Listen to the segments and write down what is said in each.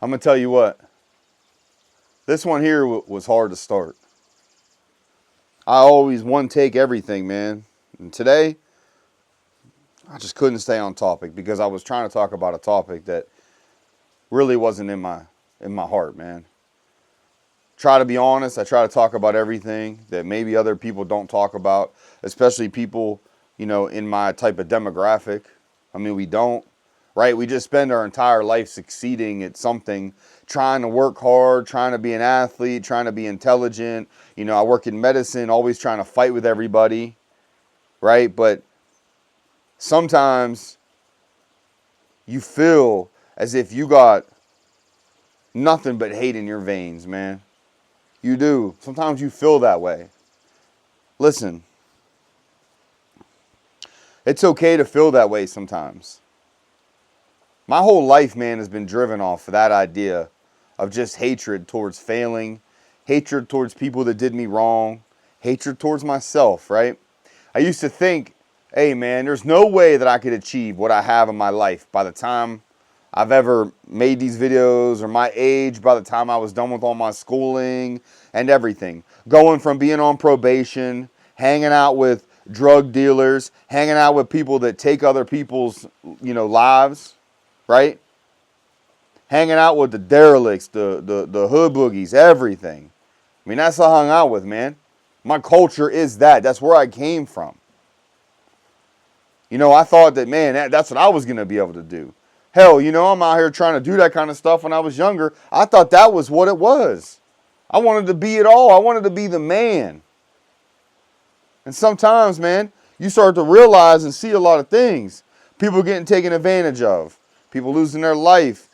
I'm going to tell you what, this one here was hard to start. I always one take everything, man. And today, I just couldn't stay on topic because I was trying to talk about a topic that really wasn't in my heart, man. Try to be honest. I try to talk about everything that maybe other people don't talk about, especially people, in my type of demographic. I mean, we don't, right? We just spend our entire life succeeding at something, trying to work hard, trying to be an athlete, trying to be intelligent. I work in medicine, always trying to fight with everybody, right? But sometimes you feel as if you got nothing but hate in your veins, man. You do. Sometimes you feel that way. Listen, it's okay to feel that way sometimes. My whole life, man, has been driven off of that idea of just hatred towards failing, hatred towards people that did me wrong, hatred towards myself, right? I used to think, hey, man, there's no way that I could achieve what I have in my life by the time I've ever made these videos, or my age by the time I was done with all my schooling and everything. Going from being on probation, hanging out with drug dealers, hanging out with people that take other people's, lives, right? Hanging out with the derelicts, the hood boogies, everything. I mean, that's what I hung out with, man. My culture is that. That's where I came from. I thought that, man, that's what I was going to be able to do. Hell, I'm out here trying to do that kind of stuff when I was younger. I thought that was what it was. I wanted to be it all. I wanted to be the man. And sometimes, man, you start to realize and see a lot of things. People getting taken advantage of. People losing their life.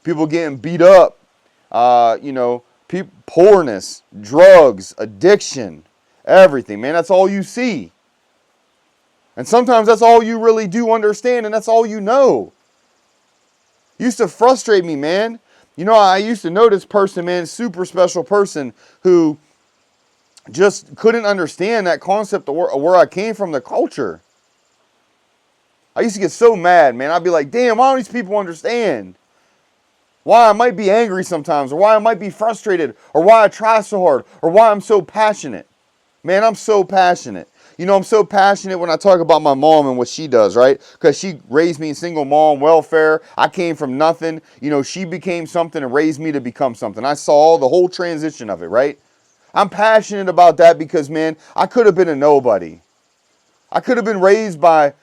People getting beat up. Poorness, drugs, addiction, everything, man. That's all you see. And sometimes that's all you really do understand, and that's all you know. Used to frustrate me, man. I used to know this person, man, super special person who just couldn't understand that concept of where I came from, the culture. I used to get so mad, man. I'd be like, damn, why don't these people understand? Why I might be angry sometimes, or why I might be frustrated, or why I try so hard, or why I'm so passionate. Man, I'm so passionate. I'm so passionate when I talk about my mom and what she does, right? Because she raised me in single mom welfare. I came from nothing. She became something and raised me to become something. I saw the whole transition of it, right? I'm passionate about that because, man, I could have been a nobody. I could have been raised by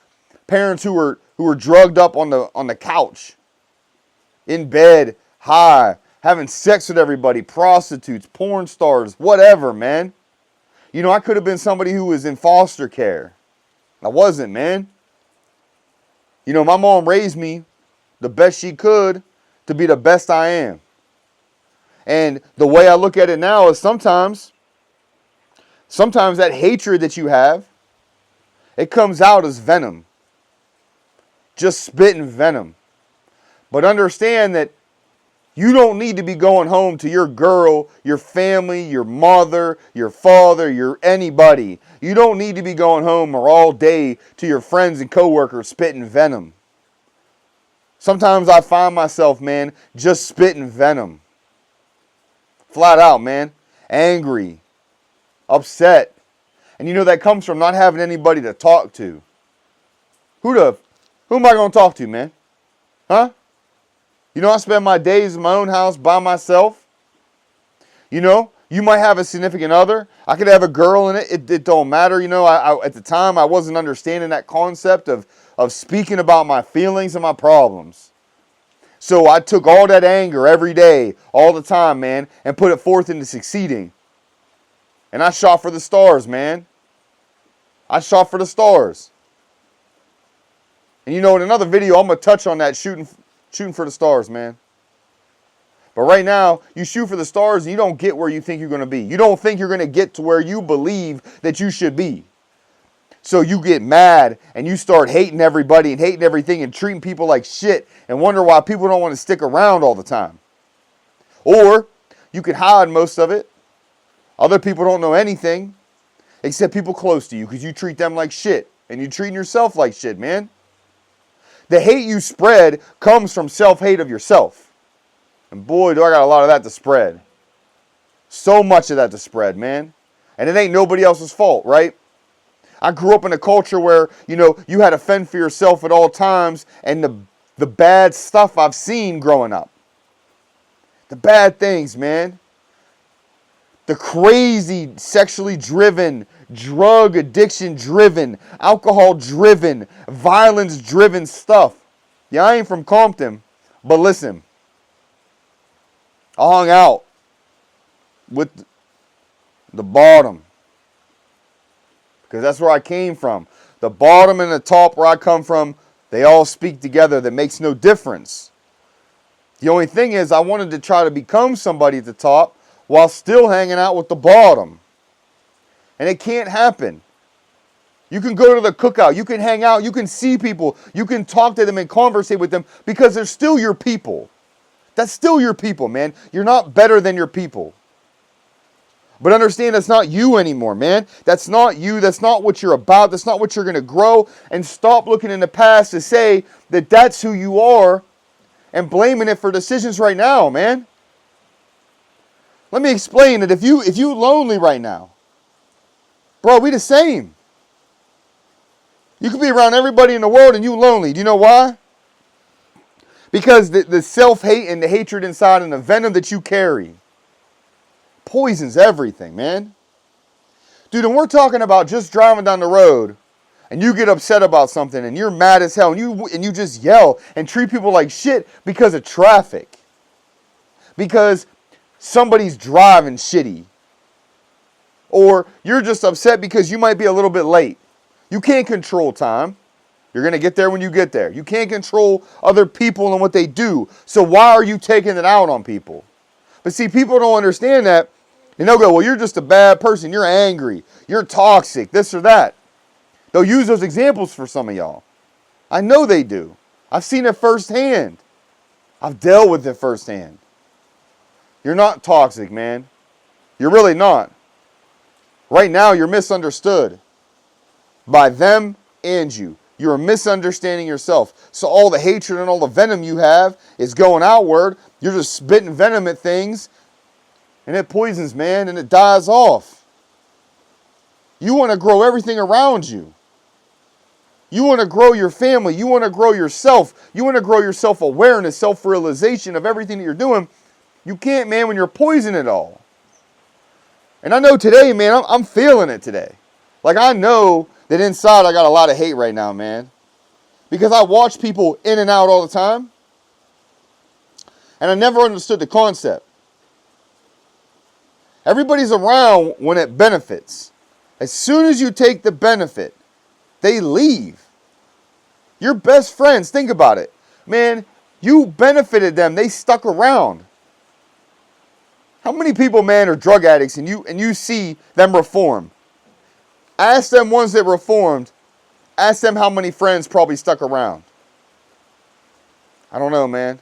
parents who were drugged up on the couch, in bed, high, having sex with everybody, prostitutes, porn stars, whatever, man. I could have been somebody who was in foster care. I wasn't, man. My mom raised me the best she could to be the best I am. And the way I look at it now is sometimes that hatred that you have, it comes out as venom. Just spitting venom. But understand that you don't need to be going home to your girl, your family, your mother, your father, your anybody. You don't need to be going home or all day to your friends and coworkers spitting venom. Sometimes I find myself, man, just spitting venom. Flat out, man. Angry. Upset. And that comes from not having anybody to talk to. Who am I going to talk to, man? Huh? I spend my days in my own house by myself. You might have a significant other. I could have a girl in it. It don't matter. At the time, I wasn't understanding that concept of speaking about my feelings and my problems. So I took all that anger every day, all the time, man, and put it forth into succeeding. And I shot for the stars, man. I shot for the stars. And in another video, I'm going to touch on that shooting for the stars, man. But right now, you shoot for the stars and you don't get where you think you're going to be. You don't think you're going to get to where you believe that you should be. So you get mad and you start hating everybody and hating everything and treating people like shit and wonder why people don't want to stick around all the time. Or you could hide most of it. Other people don't know anything except people close to you because you treat them like shit and you're treating yourself like shit, man. The hate you spread comes from self-hate of yourself. And boy, do I got a lot of that to spread. So much of that to spread, man. And it ain't nobody else's fault, right? I grew up in a culture where, you had to fend for yourself at all times, and the bad stuff I've seen growing up. The bad things, man. The crazy, sexually driven, drug addiction driven, alcohol driven, violence driven stuff. Yeah, I ain't from Compton, but listen. I hung out with the bottom. Because that's where I came from. The bottom and the top where I come from, they all speak together. That makes no difference. The only thing is I wanted to try to become somebody at the top while still hanging out with the bottom. And it can't happen. You can go to the cookout. You can hang out. You can see people. You can talk to them and conversate with them because they're still your people. That's still your people, man. You're not better than your people. But understand that's not you anymore, man. That's not you. That's not what you're about. That's not what you're going to grow. And stop looking in the past to say that that's who you are and blaming it for decisions right now, man. Let me explain that if you lonely right now, bro, we the same. You could be around everybody in the world and you lonely. Do you know why? Because the self-hate and the hatred inside and the venom that you carry poisons everything, man. Dude, and we're talking about just driving down the road and you get upset about something and you're mad as hell and you just yell and treat people like shit because of traffic. Because somebody's driving shitty. Or you're just upset because you might be a little bit late. You can't control time. You're going to get there when you get there. You can't control other people and what they do. So why are you taking it out on people? But see, people don't understand that. And they'll go, well, you're just a bad person. You're angry. You're toxic. This or that. They'll use those examples for some of y'all. I know they do. I've seen it firsthand. I've dealt with it firsthand. You're not toxic, man. You're really not. Right now, you're misunderstood by them and you. You're misunderstanding yourself. So all the hatred and all the venom you have is going outward. You're just spitting venom at things. And it poisons, man, and it dies off. You want to grow everything around you. You want to grow your family. You want to grow yourself. You want to grow your self-awareness, self-realization of everything that you're doing. You can't, man, when you're poisoning it all. And I know today, man, I'm feeling it today. Like, I know that inside I got a lot of hate right now, man. Because I watch people in and out all the time. And I never understood the concept. Everybody's around when it benefits. As soon as you take the benefit, they leave. Your best friends, think about it. Man, you benefited them. They stuck around. How many people, man, are drug addicts and you see them reform? Ask them ones that reformed. Ask them how many friends probably stuck around. I don't know, man.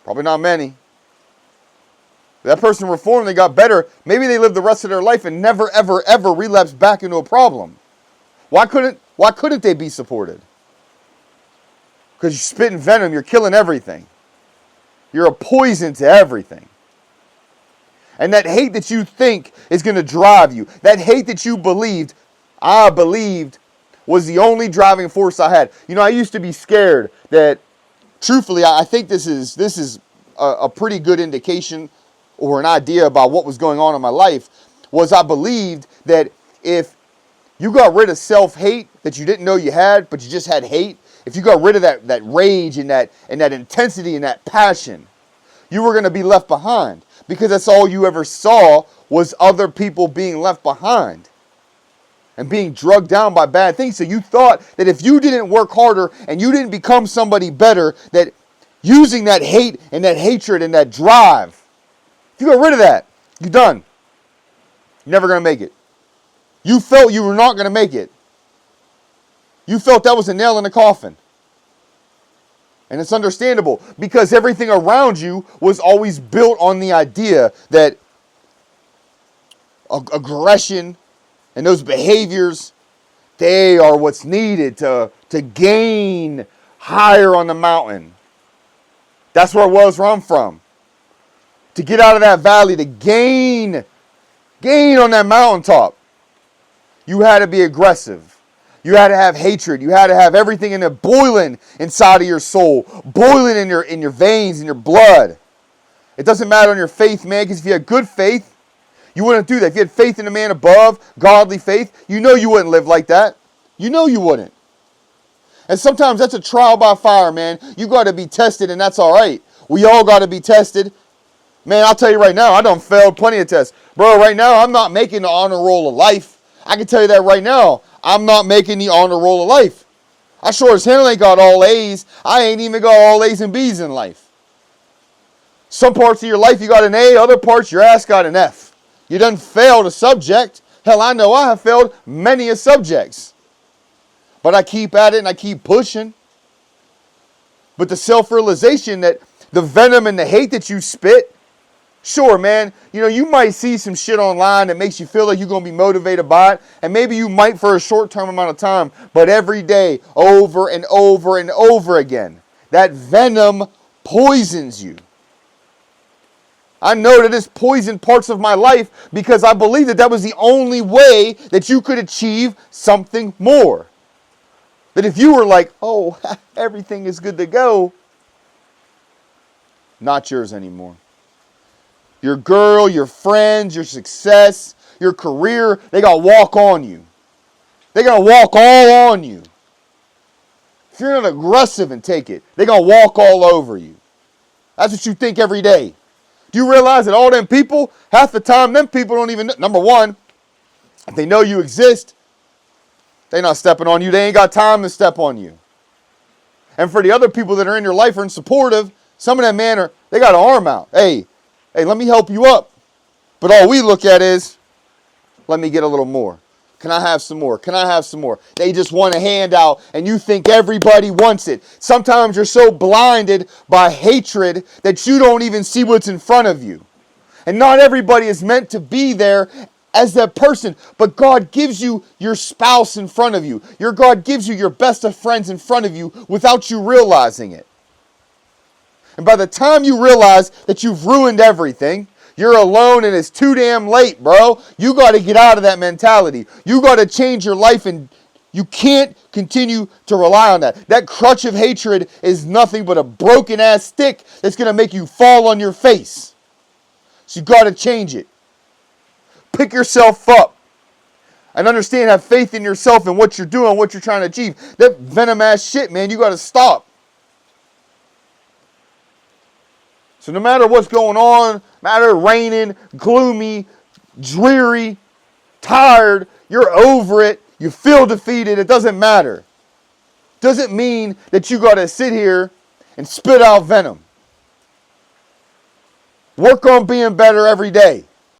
Probably not many. That person reformed, they got better. Maybe they lived the rest of their life and never, ever, ever relapsed back into a problem. Why couldn't they be supported? Because you're spitting venom, you're killing everything. You're a poison to everything. And that hate that you think is going to drive you, that hate that you I believed was the only driving force I had. I used to be scared that, truthfully, I think this is a pretty good indication or an idea about what was going on in my life, was I believed that if you got rid of self-hate that you didn't know you had, but you just had hate, if you got rid of that rage and that intensity and that passion, you were going to be left behind. Because that's all you ever saw was other people being left behind and being drugged down by bad things. So you thought that if you didn't work harder and you didn't become somebody better, that using that hate and that hatred and that drive, if you got rid of that, you're done. You're never going to make it. You felt you were not going to make it. You felt that was a nail in the coffin. And it's understandable because everything around you was always built on the idea that aggression and those behaviors, they are what's needed to gain higher on the mountain. That's where it was where I'm from. to get out of that valley, to gain on that mountaintop, you had to be aggressive. You had to have hatred. You had to have everything in there boiling inside of your soul, boiling in your veins, in your blood. It doesn't matter on your faith, man, because if you had good faith, you wouldn't do that. If you had faith in the man above, godly faith, you know you wouldn't live like that. You know you wouldn't. And sometimes that's a trial by fire, man. You got to be tested, and that's all right. We all got to be tested. Man, I'll tell you right now, I done failed plenty of tests. Bro, right now, I'm not making the honor roll of life. I can tell you that right now. I'm not making the honor roll of life. I sure as hell ain't got all A's. I ain't even got all A's and B's in life. Some parts of your life you got an A, other parts your ass got an F. You done failed a subject. Hell, I know I have failed many a subjects. But I keep at it and I keep pushing. But the self-realization that the venom and the hate that you spit, sure, man, you might see some shit online that makes you feel like you're going to be motivated by it. And maybe you might for a short-term amount of time. But every day, over and over and over again, that venom poisons you. I know that it's poisoned parts of my life because I believe that was the only way that you could achieve something more. That if you were like, oh, everything is good to go, not yours anymore. Your girl, your friends, your success, your career, they got to walk on you. They're going to walk all on you. If you're not aggressive and take it, they're going to walk all over you. That's what you think every day. Do you realize that all them people, half the time, them people don't even know. Number one, if they know you exist, they're not stepping on you. They ain't got time to step on you. And for the other people that are in your life and supportive, some of them, man, they got an arm out. Hey, let me help you up. But all we look at is, let me get a little more. Can I have some more? Can I have some more? They just want a handout, and you think everybody wants it. Sometimes you're so blinded by hatred that you don't even see what's in front of you. And not everybody is meant to be there as that person, but God gives you your spouse in front of you. Your God gives you your best of friends in front of you without you realizing it. And by the time you realize that you've ruined everything, you're alone and it's too damn late, bro. You got to get out of that mentality. You got to change your life, and you can't continue to rely on that. That crutch of hatred is nothing but a broken ass stick that's going to make you fall on your face. So you got to change it. Pick yourself up and understand, have faith in yourself and what you're doing, what you're trying to achieve. That venom ass shit, man, you got to stop. So no matter what's going on, matter raining, gloomy, dreary, tired, you're over it, you feel defeated, it doesn't matter. Doesn't mean that you got to sit here and spit out venom. Work on being better every day.